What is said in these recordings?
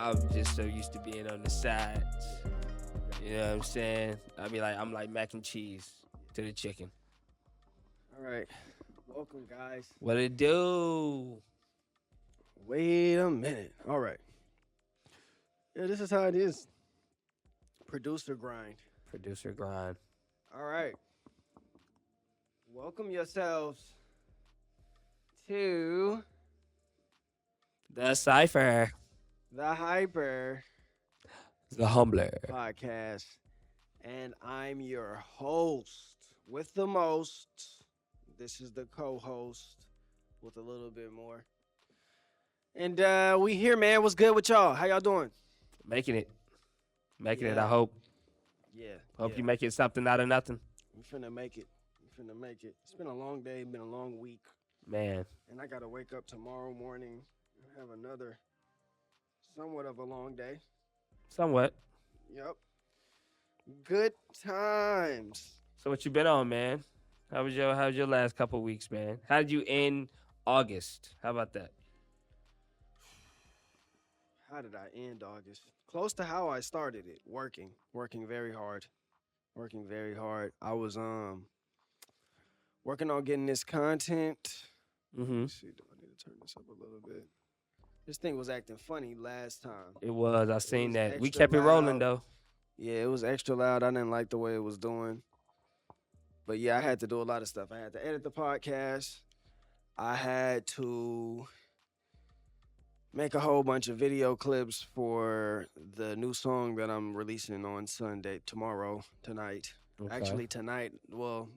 I'm just so used to being on the sides. You know what I'm saying? I'm like mac and cheese to the chicken. All right. Welcome, guys. What it do? Wait a minute. All right. Yeah, this is how it is. Producer grind. Producer grind. All right. Welcome yourselves to The Cypher. the Hyper The Humbler. Podcast. And I'm your host with the most. This is the co-host with a little bit more. And we here, man. What's good with y'all? How y'all doing? Making it. Making it, Yeah. I hope. Yeah. Hope yeah. you make it something out of nothing. We finna make it. It's been a long day, been a long week. Man. And I gotta wake up tomorrow morning and have another somewhat of a long day. Somewhat. Yep. Good times. So what you been on, man? How was your last couple weeks, man? How did you end August? How about that? How did I end August? Close to how I started it. Working very hard. I was working on getting this content. Mm-hmm. Let's see, do I need to turn this up a little bit? This thing was acting funny last time. It was. I seen was that. We extra kept it rolling loud. though. Yeah, it was extra loud. I didn't like the way it was doing. But yeah, I had to do a lot of stuff. I had to edit the podcast. I had to make a whole bunch of video clips for the new song that I'm releasing on tonight. Okay. Actually, tonight, well,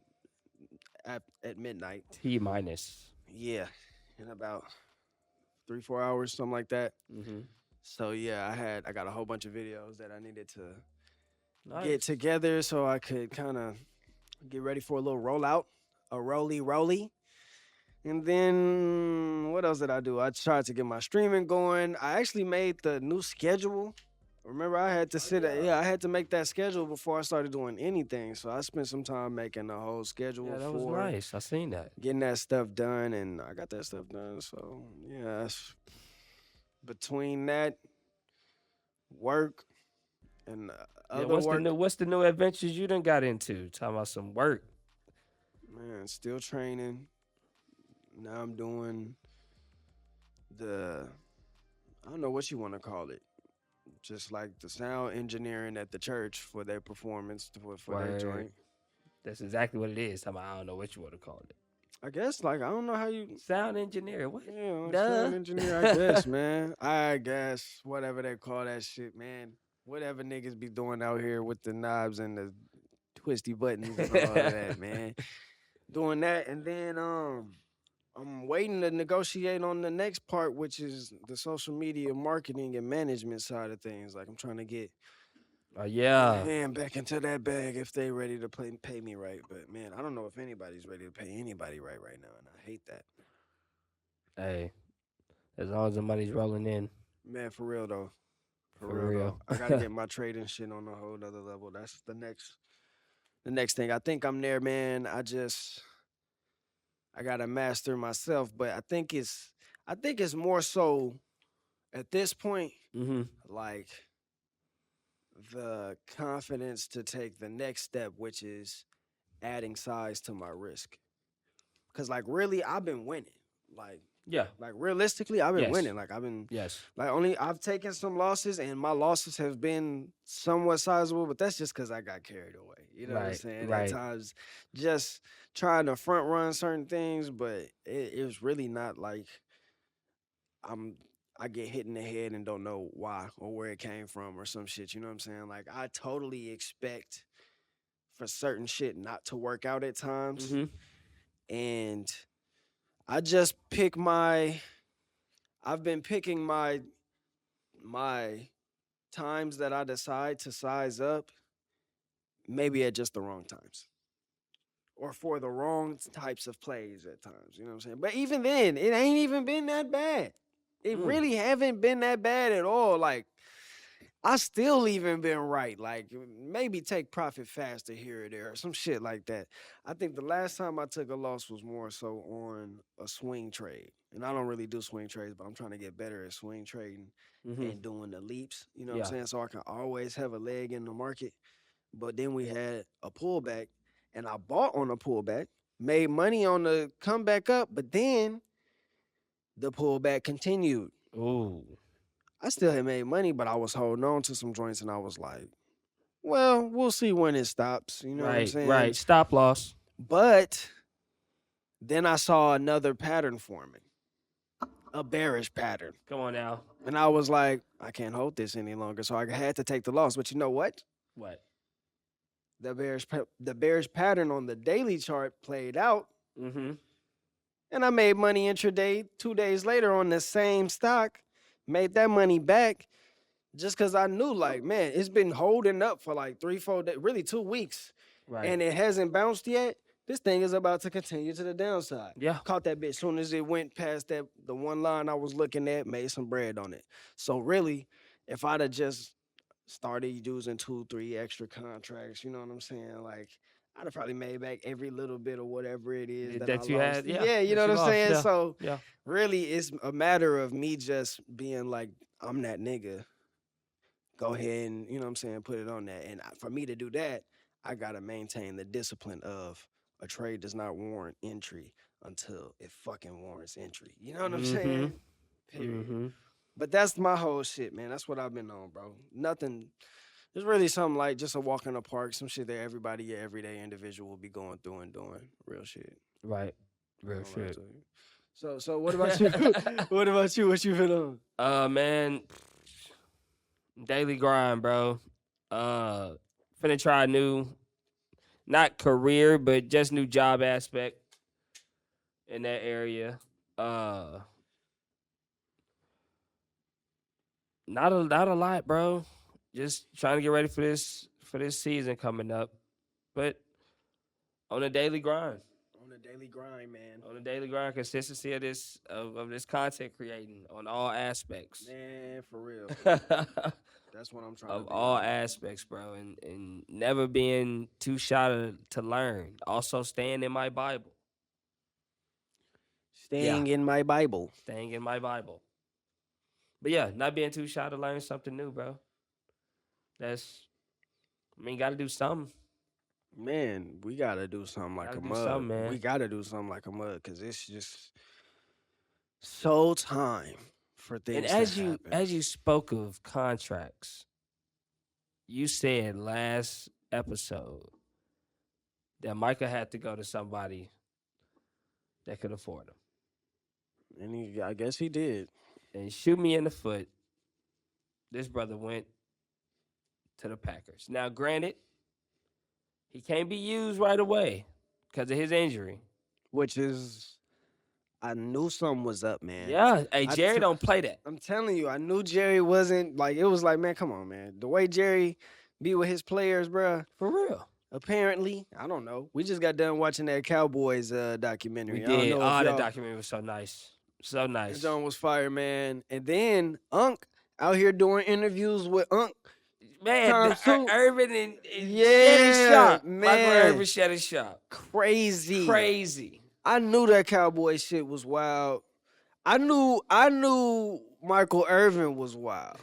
at midnight. T minus. Yeah, in about 3-4 hours, something like that. Mm-hmm. So yeah, I got a whole bunch of videos that I needed to Nice. get together so I could kind of get ready for a little rollout, a roly. And then what else did I do? I tried to get my streaming going. I actually made the new schedule. Remember, I had to I had to make that schedule before I started doing anything. So I spent some time making the whole schedule Yeah, that was for nice. I seen that. getting that stuff done, and I got that stuff done. So yeah, between that, work, and other work, What's the new adventures you done got into? Talking about some work. man, still training. Now I'm doing I don't know what you want to call it. Just like the sound engineering at the church for their performance for their Word. joint. That's exactly what it is. Talking about, I don't know what you want to call it. I guess I don't know how you Sound engineer. What? yeah, Duh. sound engineer, I guess, man. I guess whatever they call that shit, man. Whatever niggas be doing out here with the knobs and the twisty buttons and all of that, man. Doing that, and then I'm waiting to negotiate on the next part, which is the social media marketing and management side of things. Like I'm trying to get Yeah. my hand back into that bag if they ready to pay me right. But man, I don't know if anybody's ready to pay anybody right now, and I hate that. Hey, as long as the money's rolling in. Man, for real though. For For real real. though. I gotta get my trading shit on a whole other level. That's the next thing. I think I'm there, man. I gotta master myself, but I think it's more so at this point, Mm-hmm. like the confidence to take the next step, which is adding size to my risk. Cause like really, I've been winning. Yeah. Like realistically, I've been Yes. winning. Like I've been Yes. I've taken some losses, and my losses have been somewhat sizable, but that's just because I got carried away. You know what I'm Right, saying? right. At times, just trying to front run certain things, but it was really not like I get hit in the head and don't know why or where it came from or some shit. You know what I'm saying? Like I totally expect for certain shit not to work out at times, Mm-hmm. and I just I've been picking my times that I decide to size up, maybe at just the wrong times. Or for the wrong types of plays at times. You know what I'm saying? But even then, it ain't even been that bad. It really haven't been that bad at all. Like, I still even been right. Like maybe take profit faster here or there, or some shit like that. I think the last time I took a loss was more so on a swing trade. And I don't really do swing trades, but I'm trying to get better at swing trading Mm-hmm. and doing the leaps. You know what I'm Yeah. saying? So I can always have a leg in the market. But then we had a pullback, and I bought on a pullback, made money on the comeback up, but then the pullback continued. Ooh. I still had made money, but I was holding on to some joints, and I was like, well, we'll see when it stops. You know what I'm Right. saying? Right. Stop loss. But then I saw another pattern forming, a bearish pattern. Come on now. And I was like, I can't hold this any longer. So I had to take the loss. But you know what? What? The bearish pattern on the daily chart played out. Mm-hmm. And I made money intraday 2 days later on the same stock. Made that money back just because I knew, like, man, it's been holding up for like 3-4 days, really 2 weeks. Right. And it hasn't bounced yet. This thing is about to continue to the downside. Yeah. Caught that bitch as soon as it went past the one line I was looking at, made some bread on it. So really, if I'd have just started using 2-3 extra contracts, you know what I'm saying? Like, I'd have probably made back every little bit of whatever it is that I you lost. had. Yeah. Yeah, you know that what I'm lost. saying? Yeah. So Yeah. really, it's a matter of me just being like, I'm that nigga. Go ahead and, you know what I'm saying, put it on that. And for me to do that, I got to maintain the discipline of a trade does not warrant entry until it fucking warrants entry. You know what I'm saying? Period. Mm-hmm. But that's my whole shit, man. That's what I've been on, bro. Nothing. It's really something like just a walk in the park, some shit that everybody, your everyday individual will be going through and doing. Real shit. Right. Real All right, shit. so what about you? What about you? What you been on? Man, daily grind, bro. Finna try a new, not career, but just new job aspect in that area. Not a lot, bro. Just trying to get ready for this season coming up, but on a daily grind. On the daily grind, man. On a daily grind, consistency of this content creating on all aspects. Man, for real. That's what I'm trying of to all aspects, bro, and never being too shy to learn. Also, staying in my Bible. Staying in my Bible. Staying in my Bible. But yeah, not being too shy to learn something new, bro. Gotta do something. Man, we gotta do something like a mug. Man. We gotta do something like a mug because it's just so time for things. And as you spoke of contracts, you said last episode that Micah had to go to somebody that could afford him. And I guess he did. And shoot me in the foot. This brother went to the Packers. Now, granted, he can't be used right away because of his injury. Which is, I knew something was up, man. Yeah. Hey, Jerry don't play that. I'm telling you, I knew Jerry wasn't, like, it was like, man, come on, man. The way Jerry be with his players, bro. For real. Apparently, I don't know. We just got done watching that Cowboys documentary. We did. That documentary was so nice. So nice. John was fire, man. And then Unc out here doing interviews with Unc. Man, Irvin and yeah, shop. Man. Michael Irvin shut his shop. Crazy. I knew that Cowboy shit was wild. I knew Michael Irvin was wild.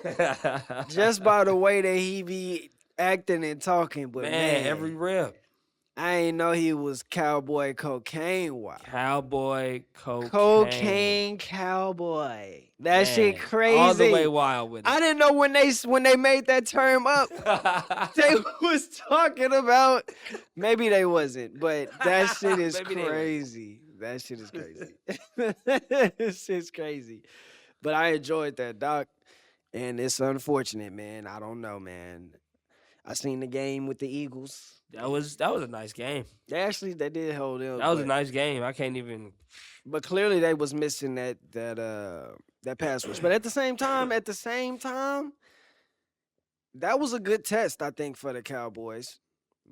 Just by the way that he be acting and talking. But man, every rep. I ain't know he was Cowboy Cocaine wild. Cowboy Cocaine. Cocaine Cowboy. That shit crazy. All the way wild with it. I didn't know when they made that term up, they was talking about. Maybe they wasn't, but that shit is crazy. That shit is crazy. This shit's crazy. But I enjoyed that, doc, and it's unfortunate, man. I don't know, man. I seen the game with the Eagles. That was a nice game. They did hold them. That was a nice game. I can't even. But clearly they was missing that pass rush. But at the same time, that was a good test, I think, for the Cowboys.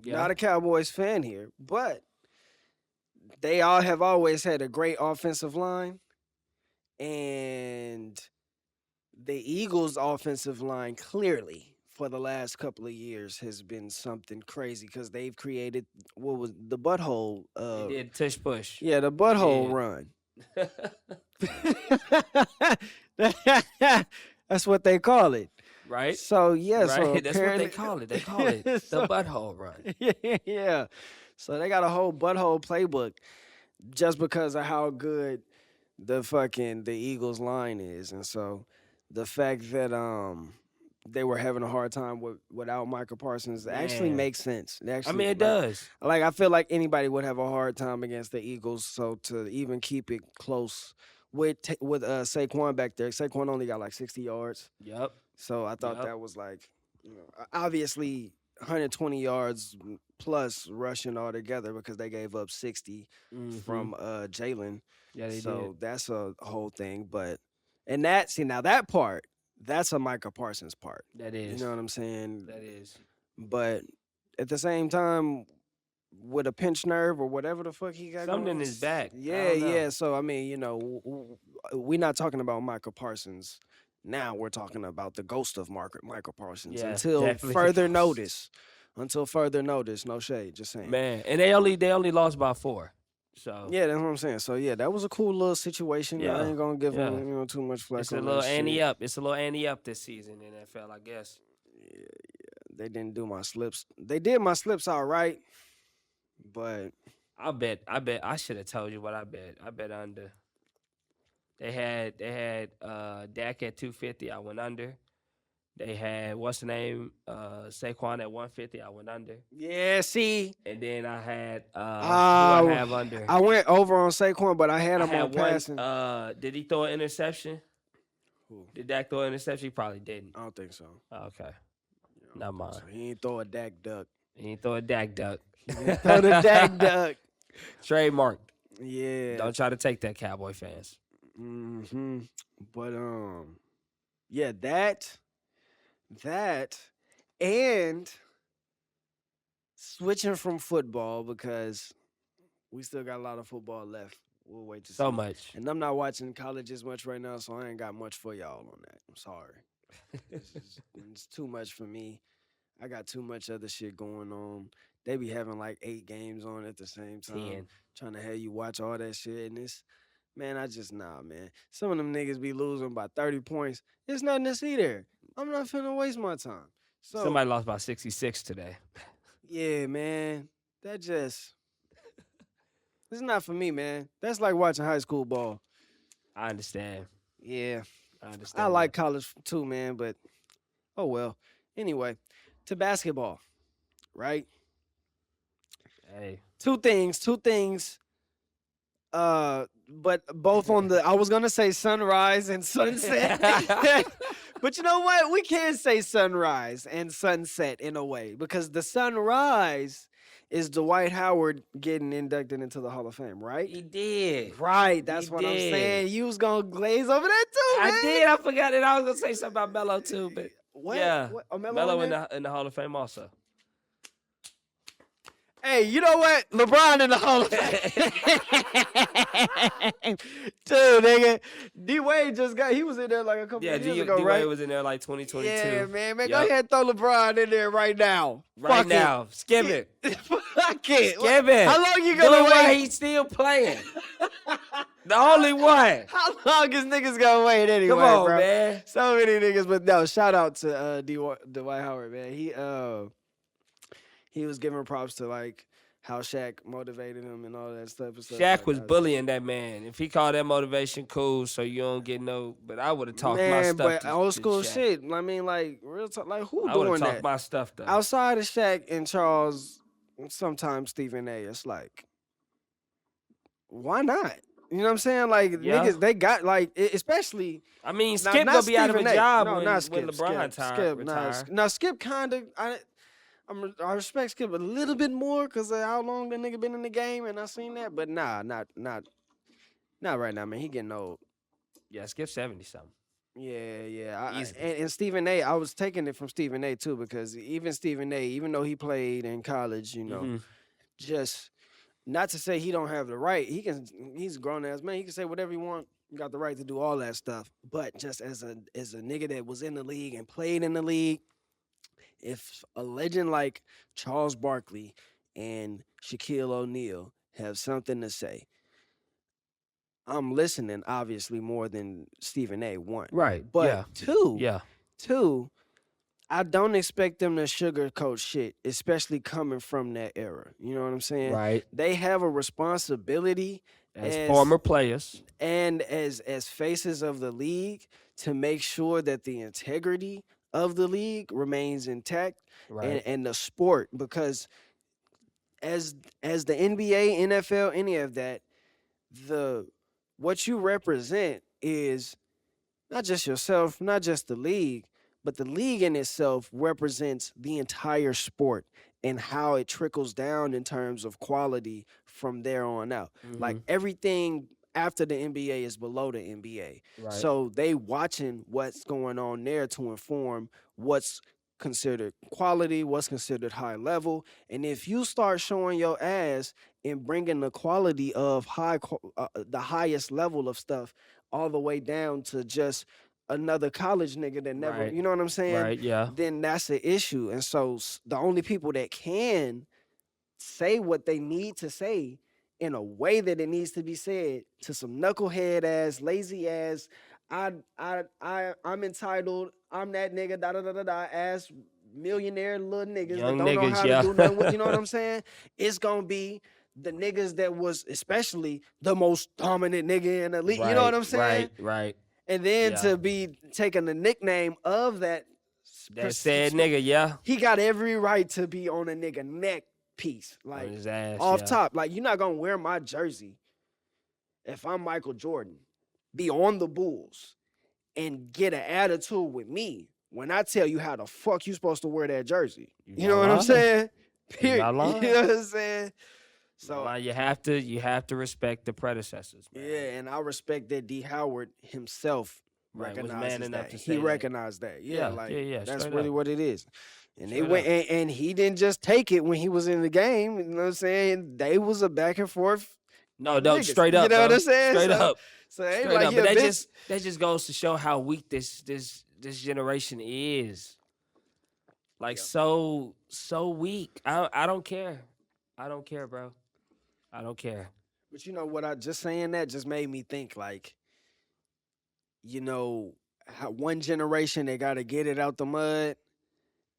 Yeah. Not a Cowboys fan here, but they all have always had a great offensive line, and the Eagles' offensive line clearly for the last couple of years has been something crazy because they've created what was the butthole. They did tush push. Yeah, the butthole did. run. That's what they call it. Right? So yeah, so Right? That's what they apparently, call it. They call it the So- butthole run. yeah. So they got a whole butthole playbook just because of how good the Eagles line is, and so the fact that they were having a hard time without Michael Parsons actually Man. makes sense. It I actually, mean, it does. Like I feel like anybody would have a hard time against the Eagles. So to even keep it close with Saquon back there, Saquon only got like 60 yards. Yep. So I thought Yep. that was like, obviously 120 yards plus rushing altogether because they gave up 60 from Jalen. Yeah, they So did. that's a whole thing. And that part, that's a Micah Parsons part. That is. You know what I'm saying? That is. But at the same time, with a pinched nerve or whatever the fuck he got Something going, in his back. I Yeah, don't know. yeah. So I mean, we're not talking about Michael Parsons. Now we're talking about the ghost of Michael Parsons Yeah, until definitely the further ghost. notice. Until further notice, no shade, just saying. Man, and they only lost by 4. So Yeah, that's what I'm saying. So yeah, that was a cool little situation. Yeah, I ain't gonna give yeah. him too much flack. it's a on little that ante shit. up. It's a little ante up this season in NFL, I guess. They didn't do my slips. They did my slips all right, but I bet I should have told you what I bet. I bet under. They had Dak at 250. I went under. They had what's the name? Saquon at 150. I went under. yeah, see, And then I had who Uh, I have under. I went over on Saquon, but I had I him had on passing. Did he throw an interception? Who? Did Dak throw an interception? He probably didn't. I don't think so. Oh, okay. I don't Not think mine. so. He ain't throw a Dak duck. He didn't throw a Dak duck. Throw the Dak duck. Trademarked. Yeah. Don't try to take that, Cowboy fans. But yeah, that, and switching from football because we still got a lot of football left. We'll wait to see. So much. And I'm not watching college as much right now, so I ain't got much for y'all on that. I'm sorry. It's too much for me. I got too much other shit going on. They be having like 8 games on at the same time. 10. Trying to have you watch all that shit. And it's, man, man. Some of them niggas be losing by 30 points. There's nothing to see there. I'm not finna waste my time. So, Somebody lost by 66 today. yeah, man. That just, it's not for me, man. That's like watching high school ball. I understand. Yeah. I understand. I like college too, man, but oh well. Anyway, to basketball, right? Hey. Two things. But both on the, I was gonna say sunrise and sunset. But you know what? We can say sunrise and sunset in a way because the sunrise is Dwight Howard getting inducted into the Hall of Fame, right? He did. Right, that's He what I'm did. saying. You was gonna glaze over that too, man. I did. I forgot that I was gonna say something about Melo too, but What? yeah, What? Oh, Melo Melo in there? in the Hall of Fame also. Hey, you know what? LeBron in the Hall of Fame. Dude, nigga. D-Wade he was in there like a couple Yeah, of years D ago, Wade right? was in there like 2022. Yeah, man. Go Yup. ahead and throw LeBron in there right now. Right Fuck now, skip it. it. I can't. Skip it. How long you Do gonna it while wait? he's still playing. The only one. How long is niggas gonna wait anyway, Come on, bro? man. So many niggas, but no, shout out to Dwight Howard, man. He was giving props to like how Shaq motivated him and all that stuff. And stuff Shaq like was that. bullying that man. If he called that motivation, cool. So you don't get no. But I would have talked my Man, stuff. but to old school Shaq. shit. I mean, like real talk. Like who I would have doing talked that my stuff though. outside of Shaq and Charles? Sometimes Stephen A. It's like, why not? You know what I'm saying? Like Yeah. niggas, they got like, especially I mean, Now, Skip not gonna be out of a Stephen A. job No, when, not when Skip, LeBron Skip, retire. Now Skip kind of, I respect Skip a little bit more because of how long the nigga been in the game, and I seen that. But nah, not right now, man. He getting old. Yeah, Skip 70 something. Yeah. Easy. And Stephen A. I was taking it from Stephen A. too because even Stephen A. Even though he played in college, you know, Mhm. just not to say he don't have the right. He's a grown ass man. He can say whatever he want. You got the right to do all that stuff. But just as a nigga that was in the league and played in the league, if a legend like Charles Barkley and Shaquille O'Neal have something to say, I'm listening obviously more than Stephen A. One. Right. But Yeah. two, Yeah. I don't expect them to sugarcoat shit, especially coming from that era. You know what I'm saying? Right. They have a responsibility As former players. and as faces of the league to make sure that the integrity of the league remains intact Right. and the sport, because as the NBA, NFL, any of that, the what you represent is not just yourself, not just the league, but the league in itself represents the entire sport and how it trickles down in terms of quality from there on out. Like everything after the NBA is below the NBA. Right. So they watching what's going on there to inform what's considered quality, what's considered high level. And if you start showing your ass and bringing the quality of the highest level of stuff all the way down to just another college nigga that never, Right. you know what I'm saying? Right. Yeah. Then that's an issue. And so the only people that can say what they need to say in a way that it needs to be said to some knucklehead ass, lazy ass, I'm entitled, I'm that nigga, da da da da da, ass millionaire little niggas Young that don't know niggas, how yeah. to do nothing with, you know what I'm saying? It's gonna be the niggas that was especially the most dominant nigga in the league. You know what I'm saying? Right. And then Yeah. to be taking the nickname of that That said nigga, yeah. he got every right to be on a nigga neck piece, like On his ass, off yeah. top. Like, you're not gonna wear my jersey if I'm Michael Jordan, be on the Bulls, and get an attitude with me when I tell you how the fuck you supposed to wear that jersey. You know what I'm saying? You're not lying. You know what I'm saying? So Well, you have to respect the predecessors, man. yeah, and I respect that D. Howard himself Right, was recognizes man enough that. to He say that. recognized that. Yeah, Yeah, like yeah, that's straight really up. what it is. And they Straight went up. and he didn't just take it when he was in the game. You know what I'm saying? They was a back and forth. No, niggas, straight up. You know what bro. I'm saying? Straight So- up. So it ain't Straight like up. he But a bitch. that just goes to show how weak this generation is. Like so weak. I don't care. I don't care, bro. I don't care. But you know what? I just saying that just made me think, like, you know, how one generation they got to get it out the mud,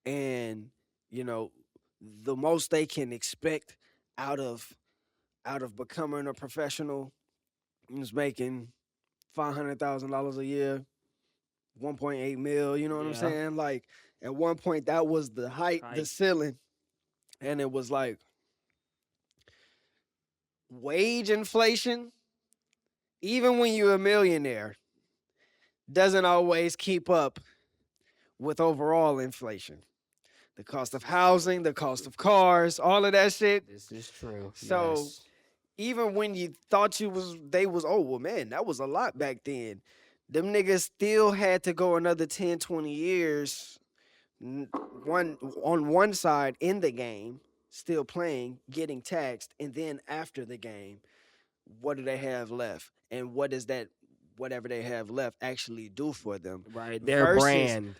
and you know, the most they can expect out of becoming a professional is making $500,000 a year, 1.8 mil. You know what I'm Yeah. saying? Like at one point that was the height, the Height. ceiling, and it was like wage inflation. Even when you're a millionaire, doesn't always keep up with overall inflation. The cost of housing, the cost of cars, all of that shit. This is true. So- yes. Even when you thought they was, oh, well, man, that was a lot back then. Them niggas still had to go another 10, 20 years on one side in the game, still playing, getting taxed, and then after the game, what do they have left? And what does that whatever they have left actually do for them? Right. Their versus- brand.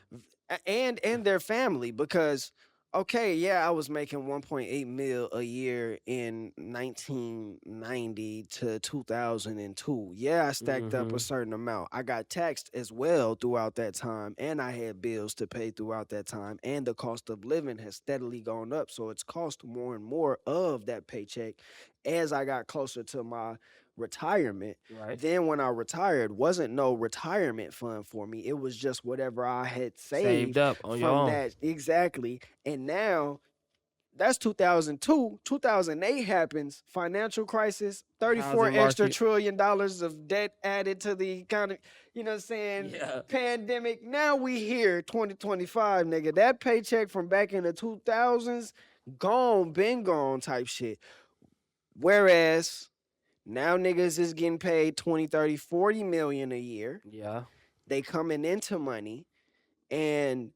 And their family, because okay, yeah, I was making 1.8 mil a year in 1990 to 2002. Yeah, I stacked up a Mhm. certain amount. I got taxed as well throughout that time, and I had bills to pay throughout that time, and the cost of living has steadily gone up, so it's cost more and more of that paycheck as I got closer to my retirement. Right. Then when I retired, wasn't no retirement fund for me. It was just whatever I had Saved up on your from own. that. Exactly. And now that's 2002. 2008 happens, financial crisis, 34 Housing extra market. trillion dollars of debt added to the economy. You know what I'm saying? Yeah. Pandemic. Now we here, 2025, nigga. That paycheck from back in the 2000s, gone, been gone type shit. Whereas now niggas is getting paid 20, 30, 40 million a year. Yeah. They coming into money, and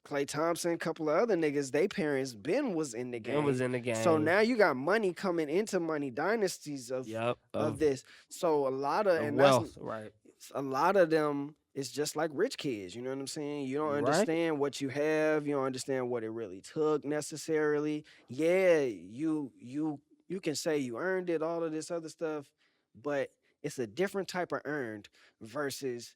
Klay Thompson, a couple of other niggas, they parents Ben was in the game. Ben was in the game. So now you got money coming into money, dynasties of Yep. of this. So a lot of of and wealth. that's Right. a lot of them, it's just like rich kids. You know what I'm saying? You don't Right. understand what you have. You don't understand what it really took necessarily. Yeah, you can say you earned it, all of this other stuff, but it's a different type of earned versus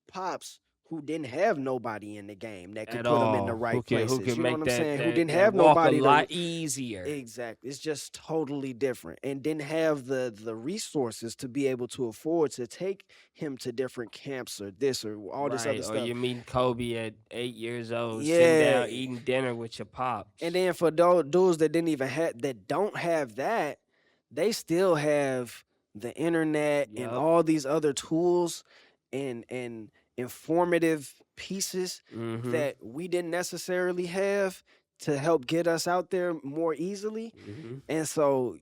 Pops who didn't have nobody in the game that could At put him in the all. right Who places. can You know make what I'm that saying? Who that, didn't that have walk a nobody lot to easier. exactly. It's just totally different, and didn't have the resources to be able to afford to take him to different camps or this or all this other Right. Or stuff. you meet Kobe at 8 years old, sitting Yeah. down eating dinner with your pops. And then for those dudes that didn't even have that don't have that, they still have the internet and Yup. all these other tools and informative pieces Mhm. that we didn't necessarily have to help get us out there more easily. Mhm. And so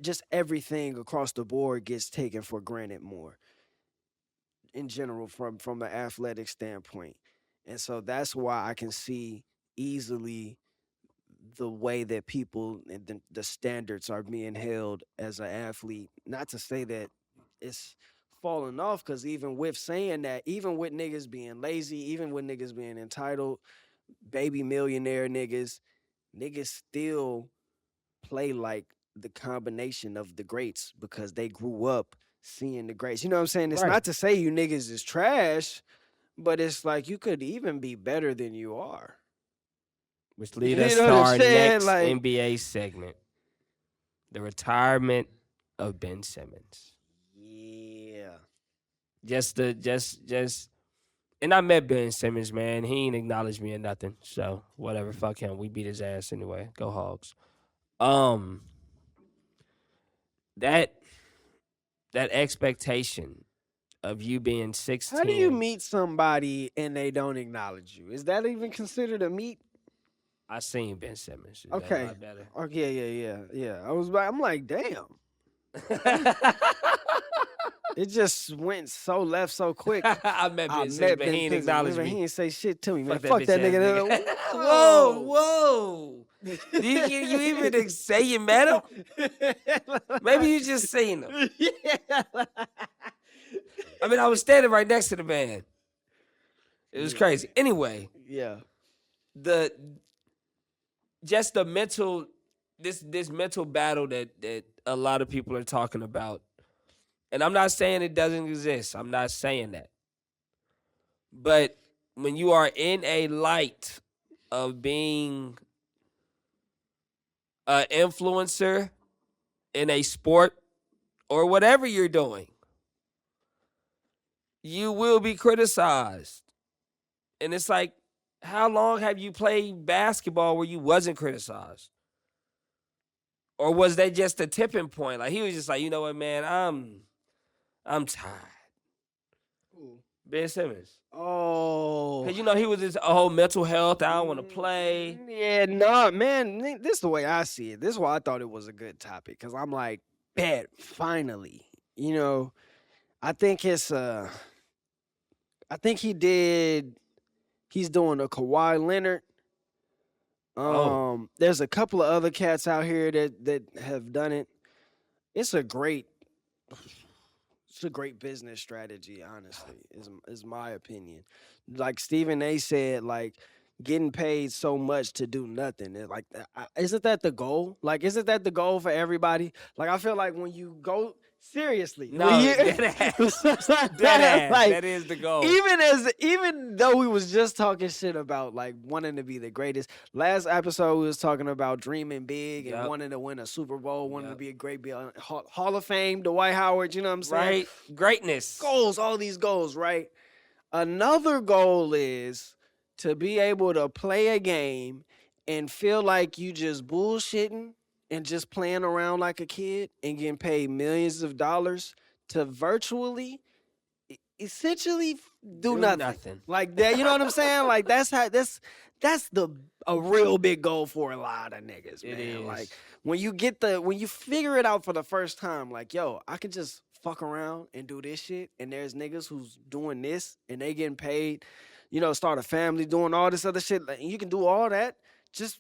just everything across the board gets taken for granted more in general from an athletic standpoint. And so that's why I can see easily the way that people and the standards are being held as an athlete. Not to say that it's falling off, because even with saying that, even with niggas being lazy, even with niggas being entitled, baby millionaire niggas still play like the combination of the greats because they grew up seeing the greats. You know what I'm saying? It's Right. not to say you niggas is trash, but it's like you could even be better than you are. Which lead You us know to what I'm our saying? next Like- NBA segment. The retirement of Ben Simmons. Yeah. Just and I met Ben Simmons, man. He ain't acknowledged me or nothing. So whatever, fuck him. We beat his ass anyway. Go Hogs. That expectation of you being 16. How do you meet somebody and they don't acknowledge you? Is that even considered a meet? I seen Ben Simmons. Is that a Okay. lot better? Oh yeah. I'm like, damn. It just went so left so quick. I met I Ben Simmons, but he ain't Ben acknowledged Simmons, me. He ain't say shit to me, man. Fuck Fuck that bitch nigga. ass nigga. Whoa. You even say you met him? Maybe you just seen him. Yeah. I mean, I was standing right next to the man. It was crazy. Anyway, Yeah. the mental this mental battle that a lot of people are talking about. And I'm not saying it doesn't exist. I'm not saying that. But when you are in a light of being an influencer in a sport or whatever you're doing, you will be criticized. And it's like, how long have you played basketball where you wasn't criticized? Or was that just a tipping point? Like he was just like, you know what, man, I'm tired. Ooh. Ben Simmons. Oh. Cause you know he was this whole mental health. I don't want to play. Yeah, no, man. This is the way I see it. This is why I thought it was a good topic. Cause I'm like, bet, finally. You know, I think it's I think he's doing a Kawhi Leonard. There's a couple of other cats out here that have done it. It's a great business strategy, honestly, is my opinion. Like Stephen A said, like getting paid so much to do nothing. Like, isn't that the goal? Like, isn't that the goal for everybody? Like, I feel like when you go seriously, No, when you, dead ass. Dead ass. like, That is the goal. even though we was just talking shit about like wanting to be the greatest. Last episode we was talking about dreaming big and Yup. wanting to win a Super Bowl, wanting to Yup. be a great Hall of Fame, Dwight Howard. You know what I'm saying? Right? Greatness. Goals, all these goals, right? Another goal is to be able to play a game and feel like you just bullshitting and just playing around like a kid and getting paid millions of dollars to virtually essentially do nothing. Like that, you know what I'm saying? Like that's a real big goal for a lot of niggas, man. It is. Like when you figure it out for the first time, like, yo, I can just fuck around and do this shit, and there's niggas who's doing this and they getting paid, you know, start a family, doing all this other shit. Like, you can do all that just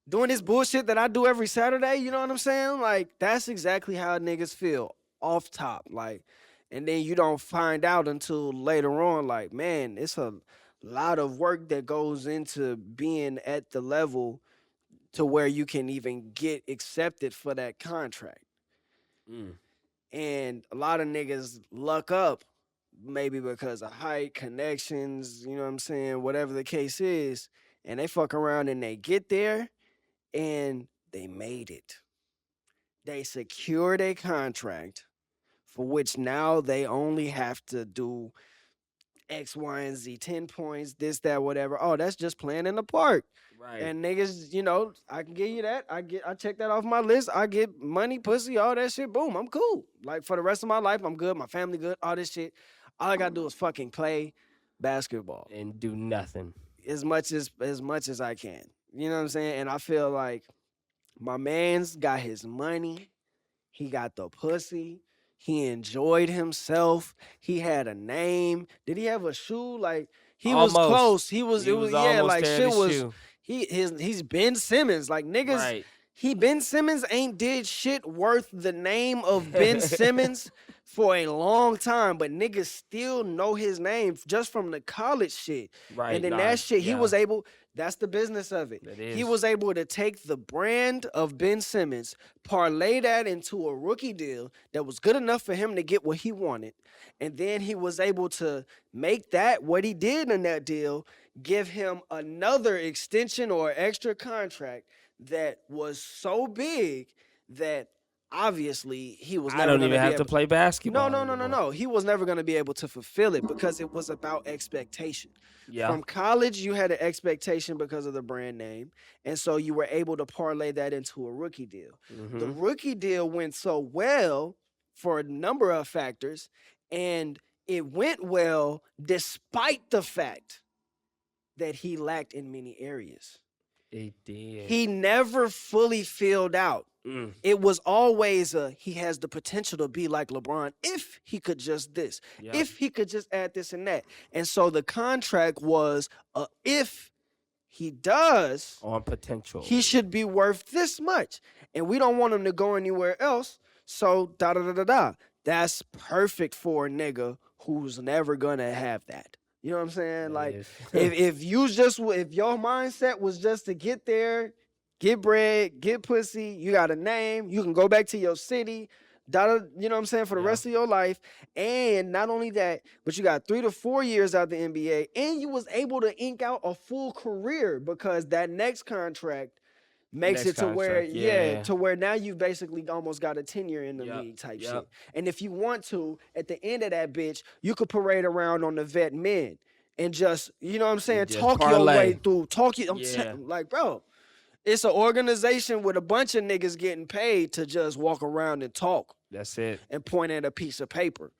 doing this bullshit that I do every Saturday, you know what I'm saying? Like, that's exactly how niggas feel off top. Like, And then you don't find out until later on, like, man, it's a lot of work that goes into being at the level to where you can even get accepted for that contract. Mm. And a lot of niggas luck up, maybe because of height, connections, you know what I'm saying, whatever the case is, and they fuck around and they get there and they made it. They secured a contract for which now they only have to do X, Y, and Z, 10 points, this, that, whatever. Oh, that's just playing in the park. Right. And niggas, you know, I can give you that. I check that off my list. I get money, pussy, all that shit. Boom, I'm cool. Like for the rest of my life, I'm good. My family good. All this shit. All I gotta do is fucking play basketball and do nothing as much as I can. You know what I'm saying? And I feel like my man's got his money. He got the pussy. He enjoyed himself. He had a name. Did he have a shoe? Like he was close. He was yeah, like shit was shoe. He's Ben Simmons. Like niggas, right. Ben Simmons ain't did shit worth the name of Ben Simmons for a long time, but niggas still know his name just from the college shit. Right. And then that shit, he was able, that's the business of it. He was able to take the brand of Ben Simmons, parlay that into a rookie deal that was good enough for him to get what he wanted. And then he was able to make that, what he did in that deal, give him another extension or extra contract that was so big that obviously he was never I don't even have to play basketball. No. He was never going to be able to fulfill it because it was about expectation. Yeah. From college, you had an expectation because of the brand name. And so you were able to parlay that into a rookie deal. Mm-hmm. The rookie deal went so well for a number of factors, and it went well despite the fact that he lacked in many areas. It did. He never fully filled out. Mm. It was always he has the potential to be like LeBron if he could just this, if he could just add this and that. And so the contract was if he does on potential, he should be worth this much. And we don't want him to go anywhere else. So that's perfect for a nigga who's never gonna have that. You know what I'm saying? Like, if your mindset was just to get there, get bread, get pussy, you got a name, you can go back to your city, you know what I'm saying, for the rest of your life. And not only that, but you got 3 to 4 years out the NBA, and you was able to ink out a full career because that next contract makes it to where, to where now you've basically almost got a tenure in the league type shit. And if you want to, at the end of that bitch, you could parade around on the vet men and just, you know what I'm saying, talk your way through. Like, bro, it's an organization with a bunch of niggas getting paid to just walk around and talk. That's it. And point at a piece of paper.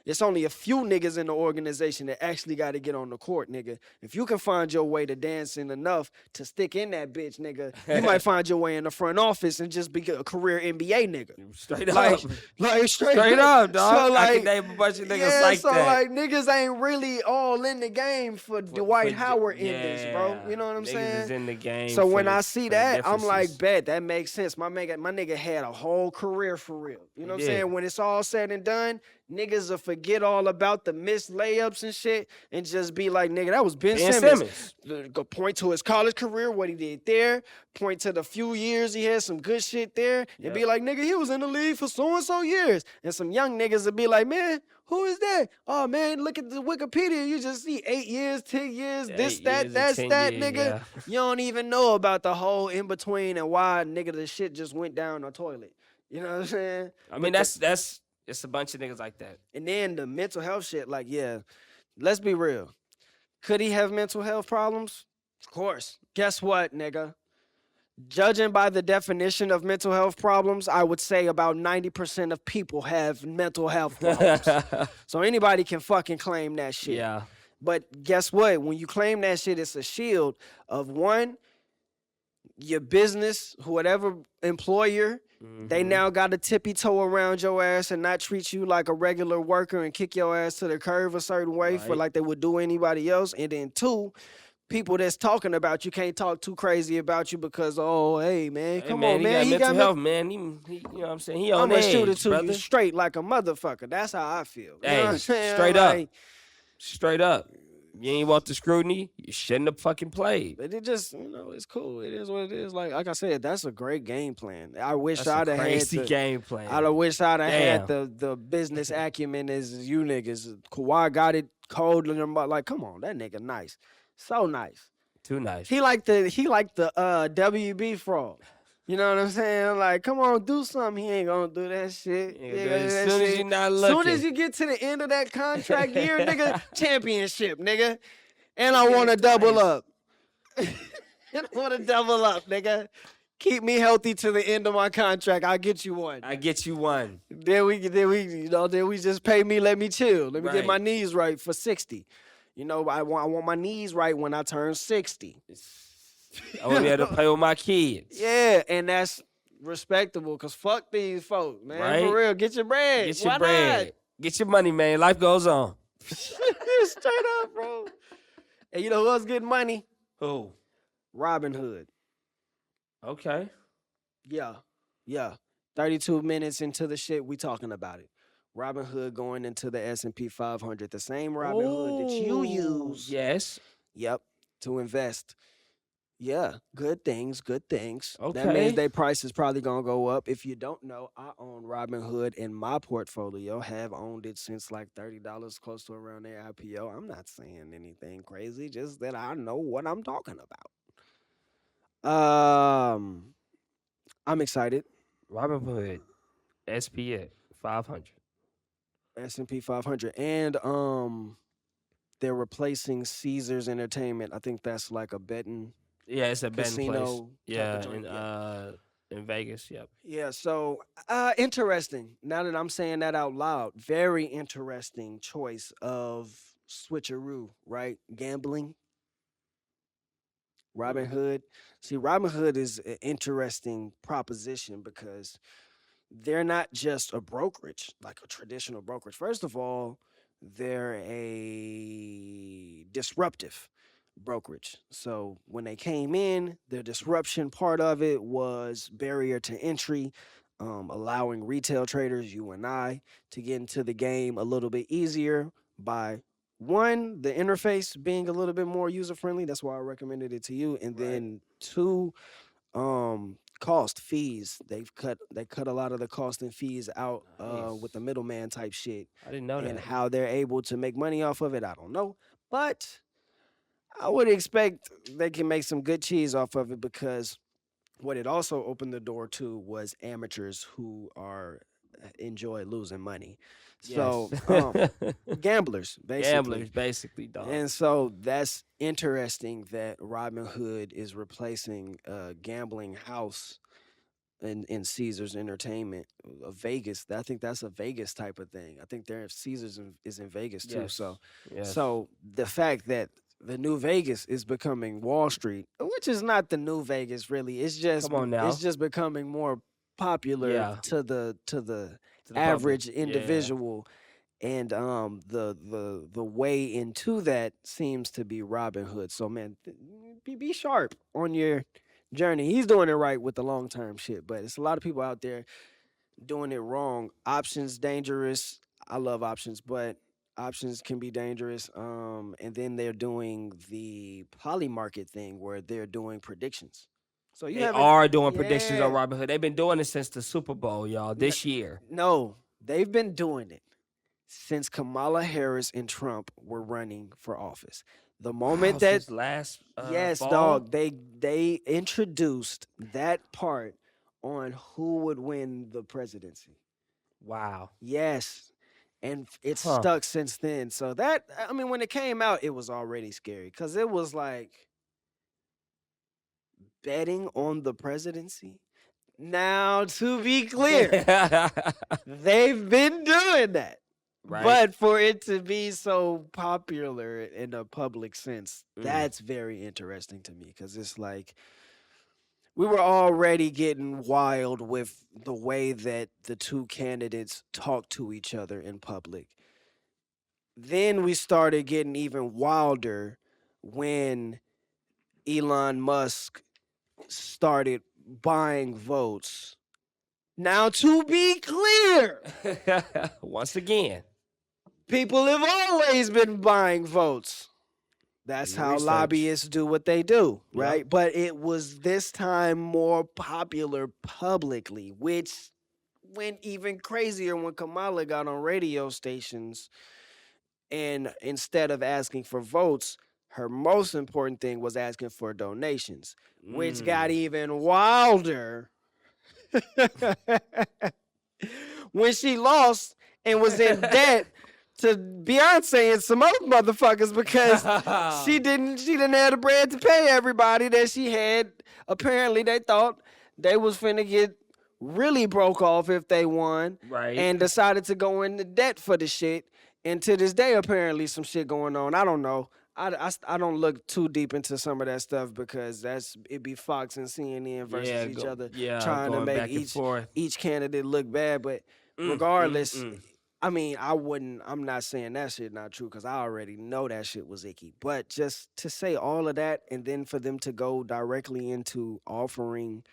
It's only a few niggas in the organization that actually got to get on the court, nigga. If you can find your way to dancing enough to stick in that bitch, nigga, you might find your way in the front office and just be a career NBA nigga. Straight up. Like straight up, dog. So like, I can name a bunch of niggas like that. So like niggas ain't really all in the game for Dwight Howard in this, bro. You know what I'm saying? Niggas is in the game. So when I see that, I'm like, bet, that makes sense. My nigga had a whole career for real. You know what I'm saying? When it's all said and done, niggas will forget all about the missed layups and shit and just be like, nigga, that was Ben Simmons. Go point to his college career, what he did there. Point to the few years he had some good shit there. And be like, nigga, he was in the league for so-and-so years. And some young niggas will be like, man, who is that? Oh, man, look at the Wikipedia. You just see 8 years, 10 years, that's that, nigga. Yeah. You don't even know about the whole in-between and why, nigga, the shit just went down the toilet. You know what I'm saying? I mean, that's it's a bunch of niggas like that. And then the mental health shit, like, let's be real. Could he have mental health problems? Of course. Guess what, nigga? Judging by the definition of mental health problems, I would say about 90% of people have mental health problems. So anybody can fucking claim that shit. Yeah. But guess what? When you claim that shit, it's a shield of one, your business, whatever employer, they now got to tippy toe around your ass and not treat you like a regular worker and kick your ass to the curb a certain way for like they would do anybody else. And then two, people that's talking about you can't talk too crazy about you because, oh, hey, man, Hey come man, on, man. he He got mental got health, man. He, you know what I'm saying? He on I'm going to shoot it edge, to you brother. straight like a motherfucker. That's how I feel. You know what I'm Hey, saying? straight up. Like, Straight up. You ain't want the scrutiny, you shouldn't have fucking played. but it just, it's cool. It is what it is. Like I said, that's a great game plan. I wish That's a I'd have had crazy the, game plan. I wish I'd have had Damn. the business acumen as you niggas. Kawhi got it cold in them, but like, come on, that nigga nice, so nice. Too nice. He like the WB fraud. You know what I'm saying? Like, come on, do something. He ain't gonna do that shit. Yeah, He ain't gonna do as that soon as shit. you're not Soon looking. as you get to the end of that contract year, nigga, championship, nigga. And I want to double Nice. up. I want to double up, nigga. Keep me healthy to the end of my contract. I'll get you one. I get you one. Then we just pay me, let me chill. Let me get my Right. knees right for 60. I want my knees right when I turn 60. I want to be able to play with my kids. Yeah, and that's respectable because fuck these folks, man. Right? For real, get your bread. Get your Why bread. Get your money, man. Life goes on. not? Straight up, bro. And you know who else getting money? Who? Robin Hood. Okay. Yeah. 32 minutes into the shit, we talking about it. Robin Hood going into the S&P 500. The same Robin Hood that you Ooh, use. Yes. Yep, to invest. Yeah, good things. That Okay. means their price is probably going to go up. If you don't know, I own Robinhood in my portfolio. Have owned it since like $30, close to around their IPO. I'm not saying anything crazy, just that I know what I'm talking about. I'm excited. Robin Hood. SPX 500. S&P 500. And they're replacing Caesars Entertainment. I think that's like a betting Yeah, it's a betting place. casino type Yeah, of joint. in Vegas. Yep. Yeah, so interesting. Now that I'm saying that out loud, very interesting choice of switcheroo, right? Gambling. Robin Hood. See, Robin Hood is an interesting proposition because they're not just a brokerage, like a traditional brokerage. First of all, they're a disruptive brokerage. So when they came in, the disruption part of it was barrier to entry, allowing retail traders, you and I, to get into the game a little bit easier by one, the interface being a little bit more user friendly. That's why I recommended it to you. And Right. then two, cost fees. They cut a lot of the cost and fees out Nice. with the middleman type shit. I didn't know And that. how they're able to make money off of it, I don't know. But I would expect they can make some good cheese off of it because what it also opened the door to was amateurs who enjoy losing money. So Yes. gamblers, basically. Gamblers, basically, dog. And so that's interesting that Robinhood is replacing a gambling house in Caesars Entertainment of Vegas. I think that's a Vegas type of thing. I think Caesars is in Vegas too. Yes. So Yes. so the fact that the new Vegas is becoming Wall Street, which is not the new Vegas really. It's just Come on now. it's just becoming more popular Yeah. to the To the average public. Yeah. individual. And the way into that seems to be Robin Hood. So man, be sharp on your journey. He's doing it right with the long term shit, but it's a lot of people out there doing it wrong. Options dangerous. I love options, but options can be dangerous. And then they're doing the poly market thing where they're doing predictions. So you They haven't are doing predictions on Yeah. Robinhood. They've been doing it since the Super Bowl, y'all. This year. No, they've been doing it since Kamala Harris and Trump were running for office. The moment Wow, that since last yes, fall? dog, they introduced that part on who would win the presidency. Wow. Yes. And it's Huh. stuck since then. So that I mean when it came out it was already scary cuz it was like betting on the presidency. Now to be clear, they've been doing that. Right. But for it to be so popular in a public sense, that's very interesting to me because it's like we were already getting wild with the way that the two candidates talk to each other in public. Then we started getting even wilder when Elon Musk started buying votes. Now, to be clear, Once again, people have always been buying votes. That's Do your how research. lobbyists do what they do, Yep. right? But it was this time more popular publicly, which went even crazier when Kamala got on radio stations. And instead of asking for votes, her most important thing was asking for donations, which got even wilder when she lost and was in debt to Beyonce and some other motherfuckers because she didn't have the bread to pay everybody that she had. Apparently, they thought they was finna get really broke off if they won, Right. and decided to go into debt for the shit. And to this day, apparently, some shit going on. I don't know. I don't look too deep into some of that stuff because it be Fox and CNN versus each other trying to going back make and forth. each candidate look bad. But regardless, I mean, I'm not saying that shit not true because I already know that shit was icky. But just to say all of that and then for them to go directly into offering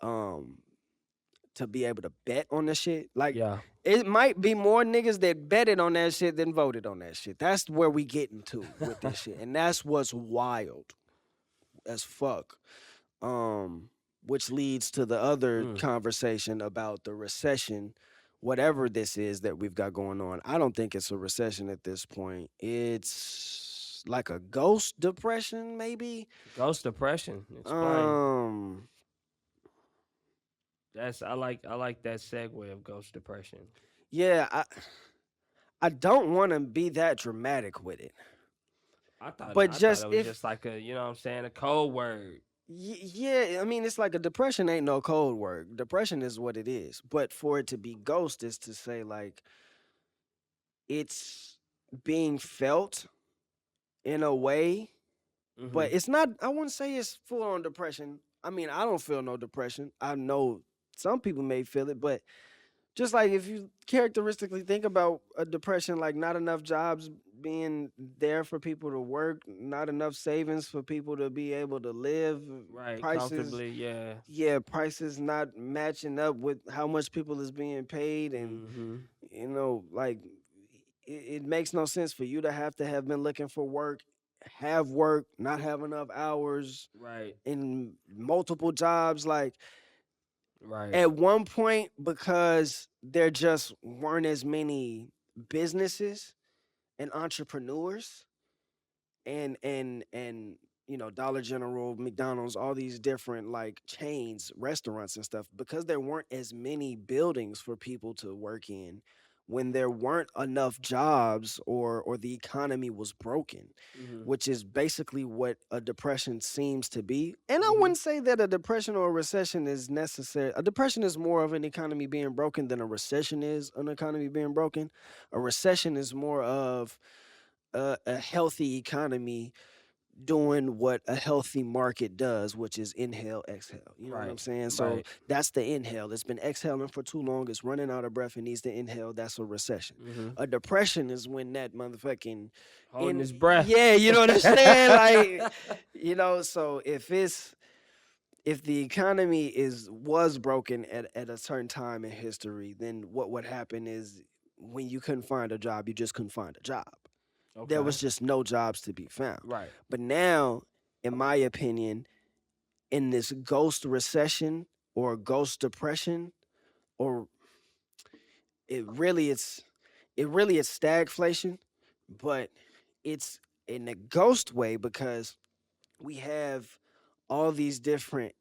to be able to bet on the shit, like Yeah. it might be more niggas that betted on that shit than voted on that shit. That's where we getting to with this shit. And that's what's wild as fuck. Which leads to the other conversation about the recession, whatever this is that we've got going on. I don't think it's a recession at this point. It's like a ghost depression, maybe. Ghost depression. Explain. I like that segue of ghost depression. Yeah, I don't want to be that dramatic with it. I thought But it was just just like a, you know what I'm saying, a code word. Yeah, I mean, it's like a depression ain't no code word. Depression is what it is. But for it to be ghost is to say, like, it's being felt in a way, but it's not, I wouldn't say it's full on depression. I mean, I don't feel no depression. I know some people may feel it, but just like if you characteristically think about a depression, like not enough jobs being there for people to work, not enough savings for people to be able to live, Right, prices, comfortably, yeah. Yeah, prices not matching up with how much people is being paid, and you know, like it makes no sense for you to have been looking for work, have work, not have enough hours, Right. in multiple jobs, like. Right. At one point, because there just weren't as many businesses and entrepreneurs and you know, Dollar General, McDonald's, all these different like chains, restaurants and stuff, because there weren't as many buildings for people to work in, when there weren't enough jobs or the economy was broken, which is basically what a depression seems to be. And I wouldn't say that a depression or a recession is necessary. A depression is more of an economy being broken than a recession is an economy being broken. A recession is more of a healthy economy doing what a healthy market does, which is inhale, exhale. You know what I'm saying? So that's the inhale. It's been exhaling for too long. It's running out of breath. It needs to inhale. That's a recession. A depression is when that motherfucking holding his breath. Yeah, you know what I'm saying? Like, you know, so if the economy was broken at a certain time in history, then what would happen is when you couldn't find a job, you just couldn't find a job. There was just no jobs to be found. Right. But now, in my opinion, in this ghost recession or ghost depression, or it really is stagflation, but it's in a ghost way because we have all these different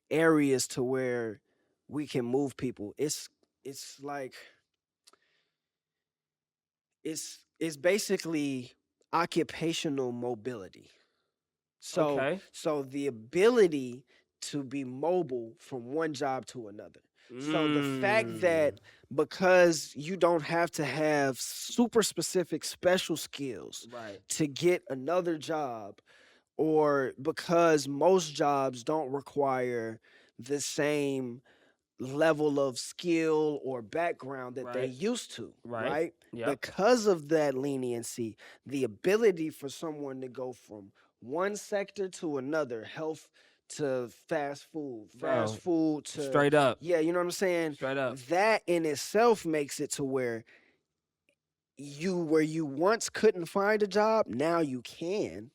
areas to where we can move people. It's like it's basically occupational mobility. So the ability to be mobile from one job to another. So the fact that because you don't have to have super specific special skills to get another job, or because most jobs don't require the same level of skill or background that they used to, right? Yep. Because of that leniency, the ability for someone to go from one sector to another, health to fast food, Bro, fast food to straight up. yeah, you know what I'm saying? Straight up. That in itself makes it to where you once couldn't find a job, now you can,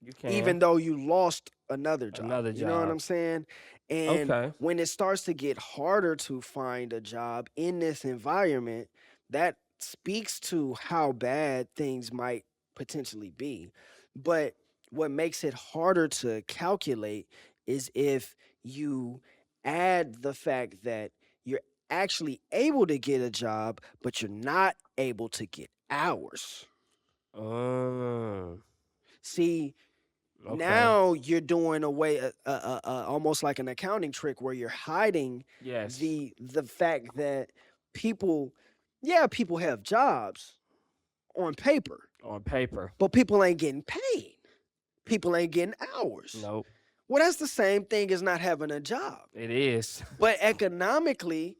You can. even though you lost another job. Another You know what job. I'm saying? And Okay. when it starts to get harder to find a job in this environment, that speaks to how bad things might potentially be. But what makes it harder to calculate is if you add the fact that you're actually able to get a job, but you're not able to get hours. See, Okay. now you're doing away almost like an accounting trick where you're hiding Yes. the fact that people have jobs on paper, On paper. but people ain't getting paid. People ain't getting hours. Nope. Well, that's the same thing as not having a job. It is. But economically,